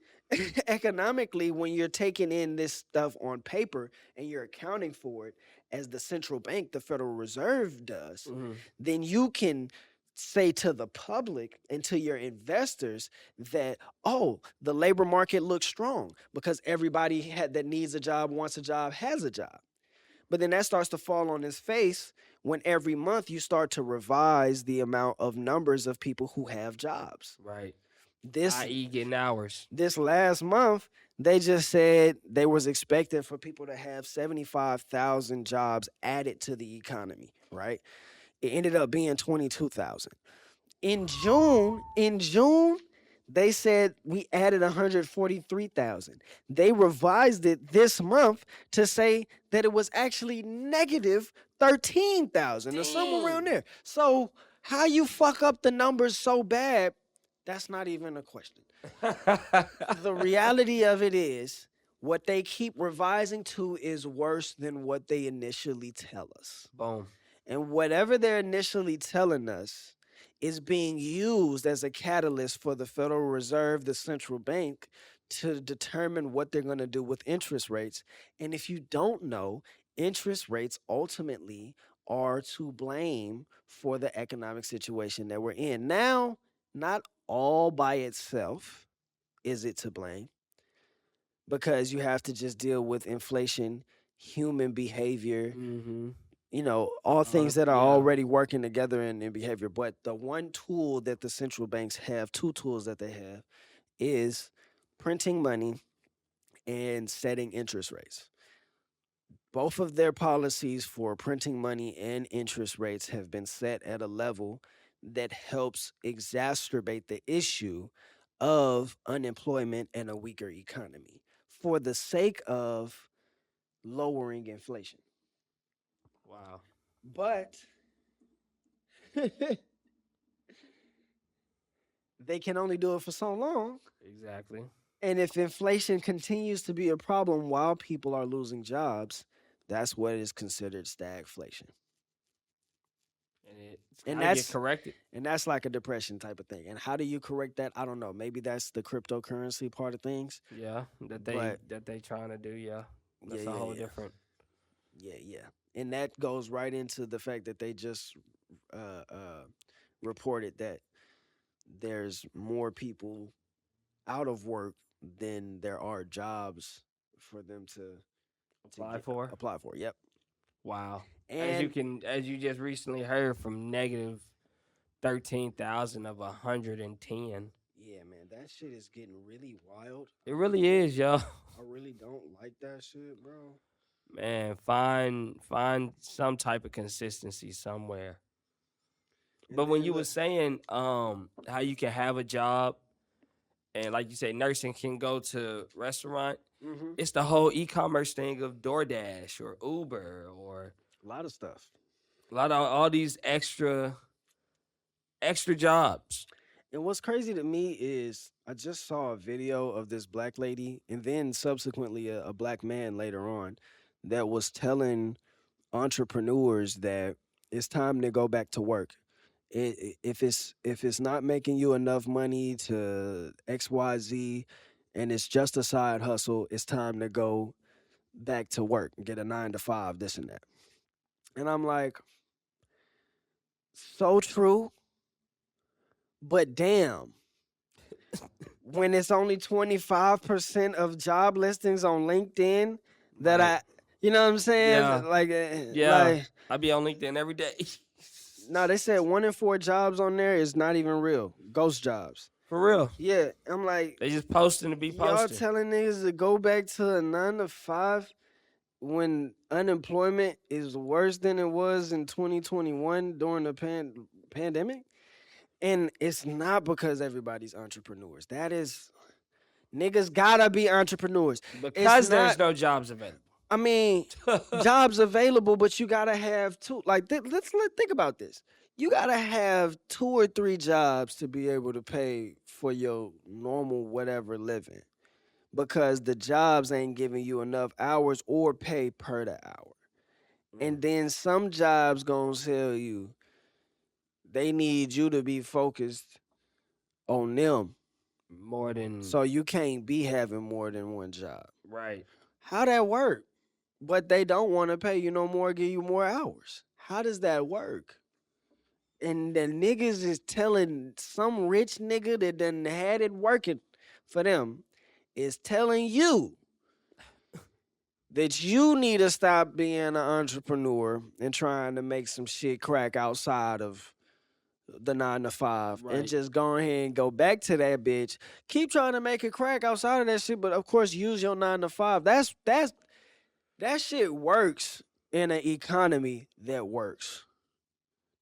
when you're taking in this stuff on paper and you're accounting for it as the central bank, the Federal Reserve does, Mhm. then you can say to the public and to your investors that, oh, the labor market looks strong because everybody that needs a job, wants a job, has a job. But then that starts to fall on his face when every month you start to revise the amount of numbers of people who have jobs. Right. This I.e. getting hours. this last month, they just said they was expecting for people to have 75,000 jobs added to the economy, right? It ended up being 22,000. In June, they said we added 143,000. They revised it this month to say that it was actually negative 13,000 or somewhere around there. So how you fuck up the numbers so bad, that's not even a question. The reality of it is what they keep revising to is worse than what they initially tell us. Boom. And whatever they're initially telling us is being used as a catalyst for the Federal Reserve, the central bank, to determine what they're going to do with interest rates. And if you don't know, interest rates ultimately are to blame for the economic situation that we're in. Now, not all by itself is it to blame, because you have to just deal with inflation, human behavior, Mm-hmm. all things that are yeah. already working together in behavior. But the one tool that the central banks have, two tools that they have, is printing money and setting interest rates. Both of their policies for printing money and interest rates have been set at a level that helps exacerbate the issue of unemployment and a weaker economy for the sake of lowering inflation. Wow. But they can only do it for so long. Exactly. And if inflation continues to be a problem while people are losing jobs, that's what is considered stagflation. And that's get corrected. And that's like a depression type of thing. And how do you correct that? I don't know. Maybe that's the cryptocurrency part of things. Yeah, that they trying to do. Yeah, that's a whole different. Yeah. And that goes right into the fact that they just reported that there's more people out of work than there are jobs for them to apply for. Yep. Wow. And as you just recently heard, from negative 13,000 of 110. Yeah, man, that shit is getting really wild. It really is, yo. I really don't like that shit, bro. Man, find some type of consistency somewhere. But when you were saying how you can have a job and, like you say, nursing can go to restaurant, it's the whole e-commerce thing of DoorDash or Uber or a lot of stuff. A lot of all these extra jobs. And what's crazy to me is I just saw a video of this black lady and then subsequently a black man later on that was telling entrepreneurs that it's time to go back to work. If it's not making you enough money to XYZ and it's just a side hustle, it's time to go back to work and get a 9 to 5, this and that. And I'm like, So true. But damn, when it's only 25% of job listings on LinkedIn that Right. you know what I'm saying? Yeah. Like, Yeah. I be on LinkedIn every day. no, they said 1 in 4 jobs on there is not even real. Ghost jobs. For real. Yeah, I'm like, They just posting to be y'all posting. telling niggas to go back to a 9 to 5 when unemployment is worse than it was in 2021 during the pandemic? And it's not because everybody's entrepreneurs. That is, niggas gotta be entrepreneurs. Because It's there's not, no jobs available. I mean, jobs available, but you gotta have two. Like, let's think about this. You gotta have 2 or 3 jobs to be able to pay for your normal whatever living, because the jobs ain't giving you enough hours or pay per the hour. And then some jobs gonna tell you they need you to be focused on them, More than so you can't be having more than one job. right. How that work? But they don't want to pay you no more, give you more hours. How does that work? And the niggas is telling some rich nigga that done had it working for them is telling you that you need to stop being an entrepreneur and trying to make some shit crack outside of the 9 to 5 Right. and just go ahead and go back to that bitch. Keep trying to make it crack outside of that shit, but of course use your 9 to 5. That shit works in an economy that works.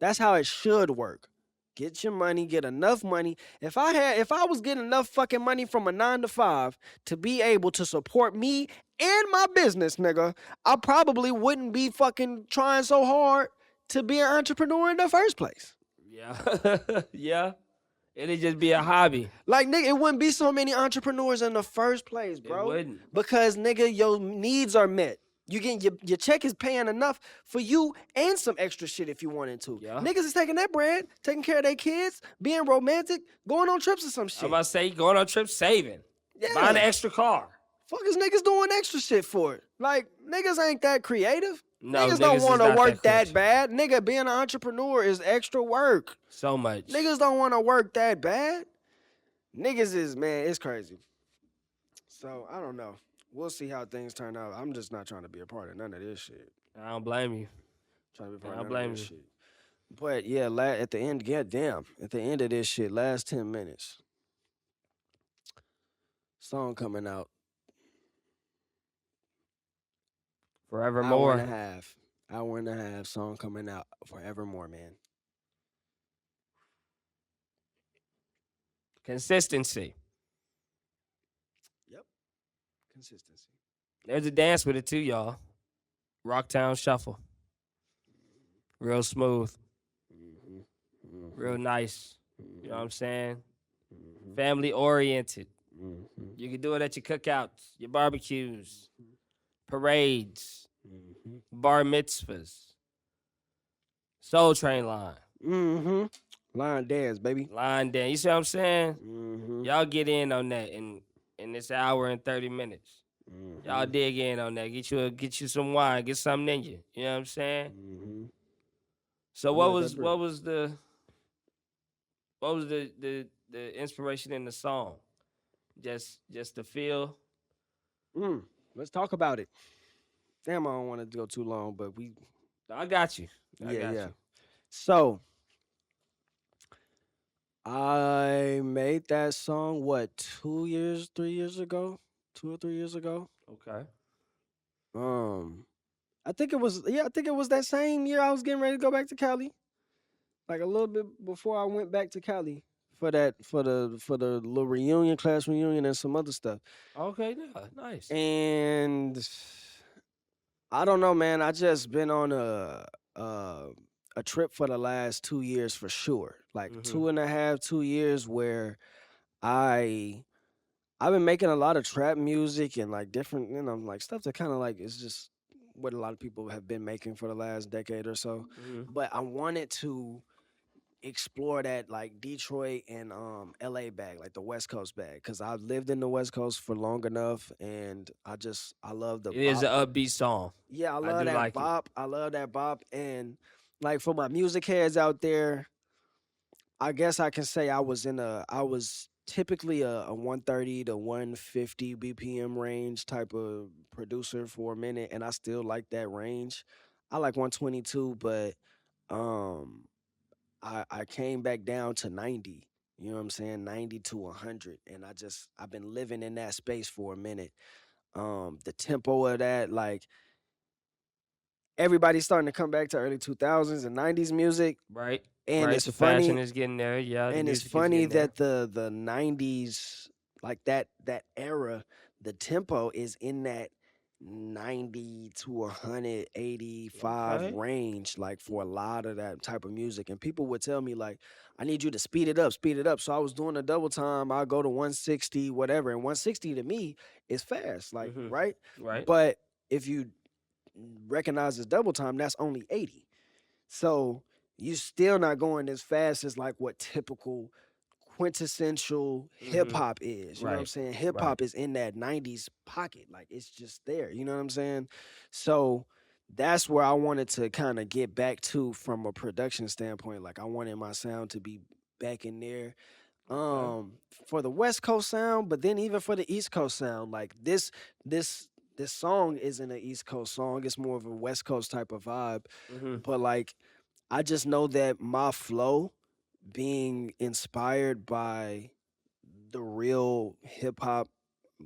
That's how it should work. Get your money, get enough money. If I was getting enough fucking money from a 9 to 5 to be able to support me and my business, nigga, I probably wouldn't be fucking trying so hard to be an entrepreneur in the first place. Yeah. Yeah. It'd just be a hobby. Like, nigga, it wouldn't be so many entrepreneurs in the first place, bro. It wouldn't. Because, nigga, your needs are met. You get your check is paying enough for you and some extra shit if you wanted to. Yeah. Niggas is taking that bread, taking care of their kids, being romantic, going on trips or some shit. I'm about to say going on trips, saving, Yeah. buying an extra car. Fuck is niggas doing extra shit for it? Like, niggas ain't that creative. No, Niggas don't is want to not work that creative. bad. Nigga, being an entrepreneur is extra work. So much. Niggas don't want to work that bad. Niggas is, man, it's crazy. So, I don't know. We'll see how things turn out. I'm just not trying to be a part of none of this shit. I don't blame you. Trying to be a part I don't of none blame of this you. shit. But yeah, at the end, at the end of this shit, last 10 minutes, song coming out. Forevermore. Hour and a half, song coming out. Forevermore, man. Consistency. Yep. Consistency. There's a dance with it too, y'all. Rocktown Shuffle. Real smooth. Real nice. You know what I'm saying? Family oriented. You can do it at your cookouts, your barbecues, parades, bar mitzvahs, Soul Train line. Line dance, baby. Line dance. You see what I'm saying? Y'all get in on that in this hour and 30 minutes. Y'all dig in on that. Get you some wine. Get something in you. You know what I'm saying? So what was the inspiration in the song? Just the feel. Let's talk about it. Damn, I don't want to go too long, but I got you. I got yeah. you. So I made that song 2 years, 3 years ago? 2 or 3 years ago. Okay. I think it was that same year I was getting ready to go back to Cali. Like a little bit before I went back to Cali for the little reunion, class reunion, and some other stuff. Okay, yeah, nice. And I don't know, man. I just been on a trip for the last 2 years for sure. Like 2.5, 2 years where I've been making a lot of trap music and like different, like stuff that kind of like is just what a lot of people have been making for the last decade or so. But I wanted to explore that like Detroit and LA bag, like the West Coast bag, because I've lived in the West Coast for long enough, and I love the It is an upbeat song. Yeah, I love that bop. I love that bop. And like for my music heads out there, I guess I can say I was typically a 130 to 150 BPM range type of producer for a minute, and I still like that range. I like 122, but um I came back down to 90. You know what I'm saying? 90 to 100, and I've been living in that space for a minute. The tempo of that, like everybody's starting to come back to early 2000s and 90s music, Right. and Right. it's The fashion funny is getting there. Yeah, the and it's music is funny getting there. that the 90s, like that era, the tempo is in that 90 to 185 Okay. range, like for a lot of that type of music. And people would tell me like, I need you to speed it up. So I was doing a double time, I go to 160 whatever, and 160 to me is fast, like, Mm-hmm. right? Right. But if you recognize as double time, that's only 80. So you still not going as fast as like what typical quintessential hip Mm-hmm. hop is. You know what I'm Right. saying? Hip Right. hop is in that 90s pocket. Like it's just there. You know what I'm saying? So that's where I wanted to kind of get back to from a production standpoint. Like I wanted my sound to be back in there. Okay. For the West Coast sound, but then even for the East Coast sound, like this this song isn't an East Coast song. It's more of a West Coast type of vibe. Mm-hmm. But like I just know that my flow being inspired by the real hip hop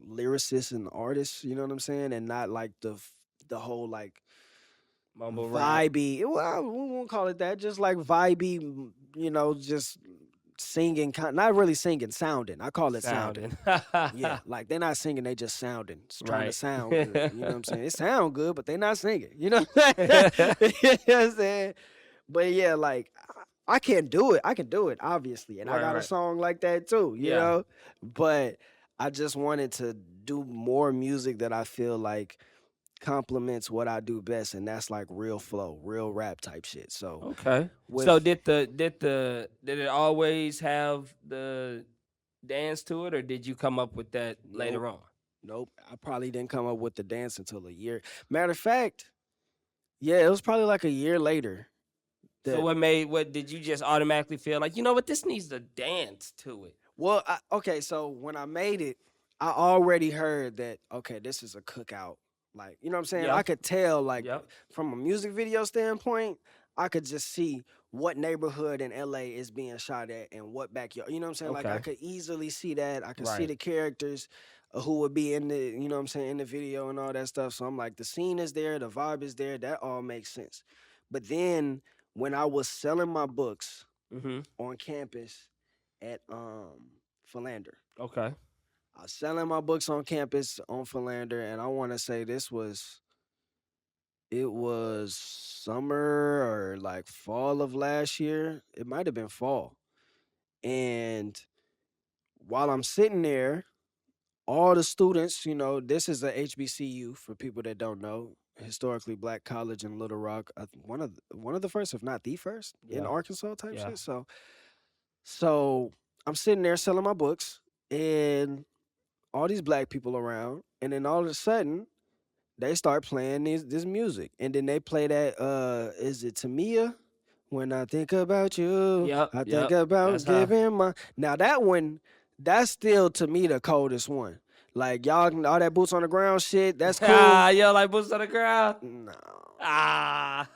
lyricists and artists, you know what I'm saying? And not like the whole like Mumble rap. vibey, well, we won't call it that, just like vibey, you know, just singing, not really singing, sounding. I call it sounding. Sounding. Yeah, like they're not singing, they just sounding. It's trying to Right. sound good. You know what I'm saying? It sound good, but they not singing. You know what I'm saying? But yeah, like I can do it. I can do it, obviously. And I Right. got a Right. song like that too, you Yeah. know? But I just wanted to do more music that I feel like complements what I do best, and that's like real flow, real rap type shit. So Okay. with So did it always have the dance to it, or did you come up with that later nope, on? nope. I probably didn't come up with the dance until a year. Matter of fact, yeah, it was probably like a year later. So That what did you just automatically feel like, you know what, this needs to dance to it? well, okay, so when I made it, I already heard that okay, this is a cookout. Like, you know what I'm saying? Yeah. I could tell like Yep. from a music video standpoint, I could just see what neighborhood in LA is being shot at and what backyard. You know what I'm saying? Like I Okay. could easily see that. I could see Right. the characters who would be in the, you know what I'm saying, in the video and all that stuff. So I'm like, the scene is there, the vibe is there, that all makes sense. But then when I was selling my books Mm-hmm. on campus at Philander. Okay. I was selling my books on campus on Philander, and I want to say it was summer or like fall of last year. It might have been fall. And while I'm sitting there, all the students, you know, this is a HBCU for people that don't know, historically black college in Little Rock, one of the first, if not the first, in Yeah. Arkansas type Yeah. shit. So I'm sitting there selling my books, and all these black people around, and then all of a sudden they start playing this music, and then they play that is it Tamia? When I think about you, Yep. I think Yep. about That's her. giving my. Now that one, that's still to me the coldest one. Like y'all, all that boots on the ground shit, that's cool. Ah, yo, like boots on the ground. No, Ah,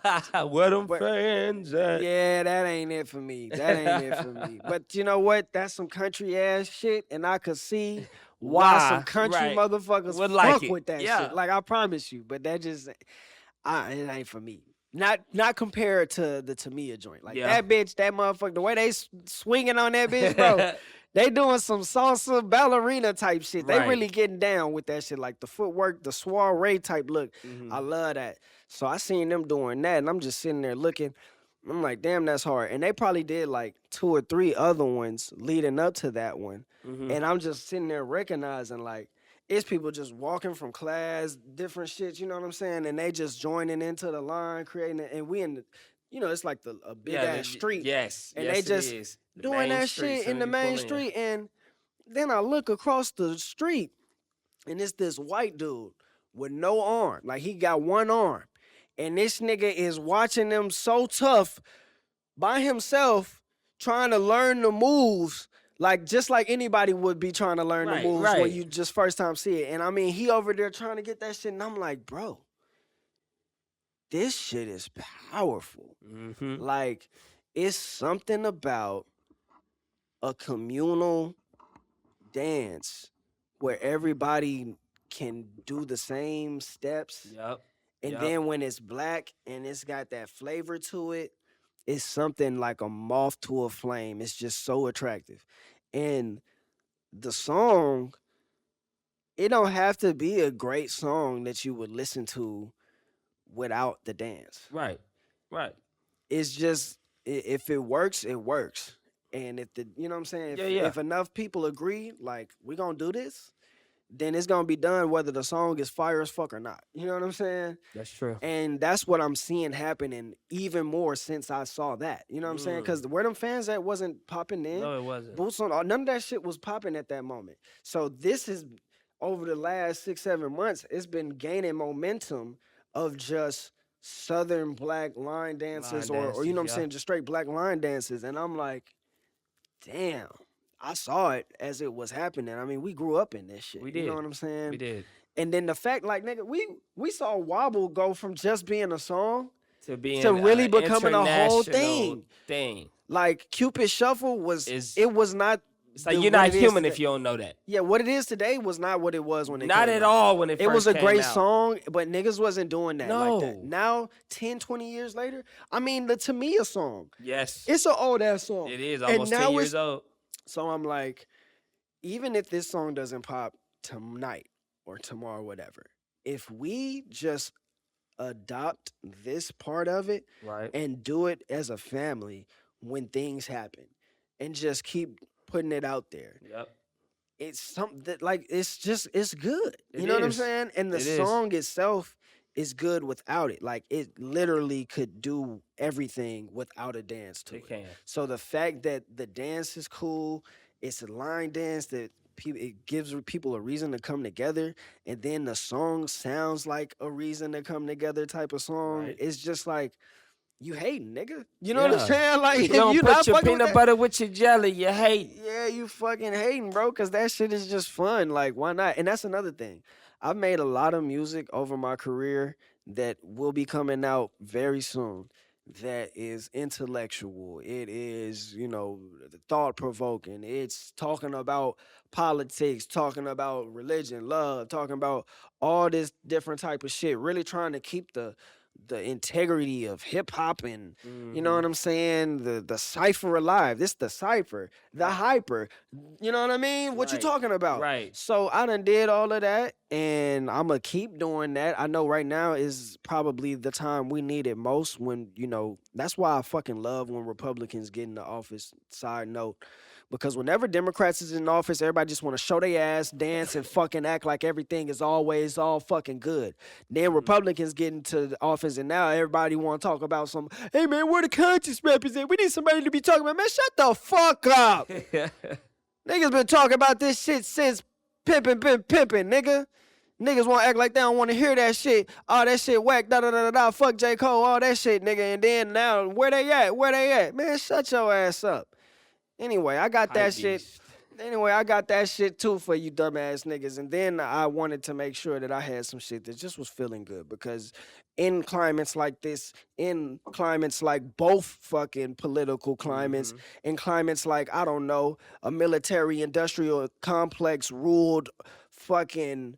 where them But- fans at? yeah, that ain't it for me. That ain't it for me. But you know what? That's some country ass shit, and I could see why some country Right. motherfuckers Would fuck like it. with that Yeah. shit. Like I promise you, but that just, it ain't for me. Not compared to the Tamia joint. Like Yeah. that bitch, that motherfucker, the way they swinging on that bitch, bro. They doing some salsa ballerina type shit. They Right. really getting down with that shit, like the footwork, the soiree type look. Mhm. I love that. So I seen them doing that, and I'm just sitting there looking. I'm like, damn, that's hard. And they probably did like 2 or 3 other ones leading up to that one. Mhm. And I'm just sitting there recognizing like it's people just walking from class, different shit, you know what I'm saying? And they just joining into the line, creating it. And we in the, you know, it's like a big ass street. Yes. And yes, they it just is. The doing main that street, shit soon in the as you main pull in. street. And then I look across the street, and it's this white dude with no arm. Like he got one arm. And this nigga is watching them so tough by himself, trying to learn the moves, like just like anybody would be trying to learn the moves when you just first time see it. And I mean, he over there trying to get that shit, and I'm like, bro, this shit is powerful. Mm-hmm. Like, it's something about a communal dance where everybody can do the same steps. Yep. And then when it's black and it's got that flavor to it, it's something like a moth to a flame. It's just so attractive. And the song, it don't have to be a great song that you would listen to without the dance. Right. It's just, if it works, it works. And if you know what I'm saying? If enough people agree, like, we gonna do this, then it's gonna be done whether the song is fire as fuck or not. You know what I'm saying? That's true. And that's what I'm seeing happening even more since I saw that. You know what I'm saying? Because where them fans at wasn't popping in. No, it wasn't. Boots on, none of that shit was popping at that moment. So this is, over the last 6-7 months, it's been gaining momentum of just Southern black line dances, or you know what I'm saying, just straight black line dances. And I'm like, damn, I saw it as it was happening. I mean, we grew up in this shit. We did. You know what I'm saying? We did. And then the fact, like, nigga, we saw Wobble go from just being a song to really becoming a whole thing. Like, Cupid Shuffle was not. It's like you're not human if you don't know that. Yeah, what it is today was not what it was when it not came at out. all when it first came out. It was a great song, but niggas wasn't doing that like that. No. Now, 10, 20 years later, I mean, the Tamia song. Yes. It's an old-ass song. It is almost 10 years old. So I'm like, even if this song doesn't pop tonight or tomorrow, whatever, if we just adopt this part of it and do it as a family when things happen and just keep putting it out there. Yep. It's something that, like, it's good. You know what I'm saying? And the song itself is good without it. Like, it literally could do everything without a dance to it. It can. So the fact that the dance is cool, it's a line dance that it gives people a reason to come together, and then the song sounds like a reason to come together type of song. Right. It's just like, you hating, nigga. You know what I'm saying? Like, you don't you put not your peanut butter with your jelly, you hate. Yeah, you fucking hating, bro, because that shit is just fun. Like, why not? And that's another thing. I've made a lot of music over my career that will be coming out very soon that is intellectual. It is, you know, thought-provoking. It's talking about politics, talking about religion, love, talking about all this different type of shit, really trying to keep the integrity of hip hop and you know what I'm saying, the cipher alive. This the cipher, the hyper. You know what I mean? What you talking about? Right. So I done did all of that, and I'm gonna keep doing that. I know right now is probably the time we need it most. When, you know, that's why I fucking love when Republicans get in the office. Side note. Because whenever Democrats is in office, everybody just want to show their ass, dance, and fucking act like everything is always all fucking good. Then Republicans get into the office, and now everybody want to talk about some, hey, man, where the conscience represent? We need somebody to be talking about. Man, shut the fuck up. Niggas been talking about this shit since pimping, nigga. Niggas want to act like they don't want to hear that shit. Oh, that shit whack, da-da-da-da-da, fuck J. Cole, all that shit, nigga. And then now, where they at? Man, shut your ass up. Anyway, I got that shit. Anyway, I got that shit too for you dumbass niggas. And then I wanted to make sure that I had some shit that just was feeling good. Because in climates like this, in climates like both fucking political climates, in climates like, I don't know, a military industrial complex ruled fucking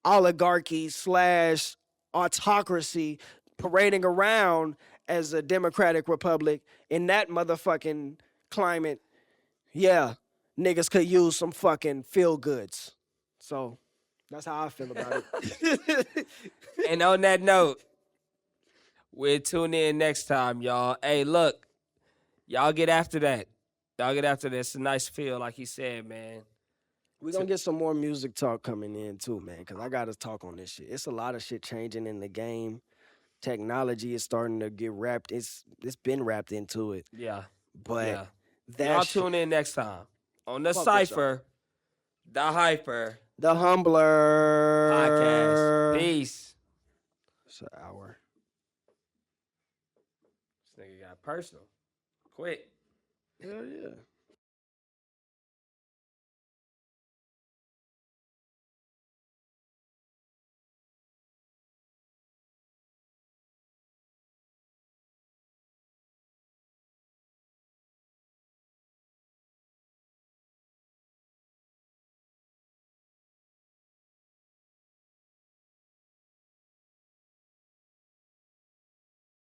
oligarchy / autocracy parading around as a democratic republic, in that motherfucking climate, yeah, niggas could use some fucking feel goods. So that's how I feel about it. And on that note, we'll tune in next time, y'all. Hey, look, y'all get after that. It's a nice feel, like he said, man. We're going to get some more music talk coming in too, man, because I got to talk on this shit. It's a lot of shit changing in the game. Technology is starting to get wrapped. It's been wrapped into it. Yeah. But y'all tune in next time on the Cipher, the Hyper, the Humbler podcast. Peace. It's an hour. Personal. Quick. Hell yeah.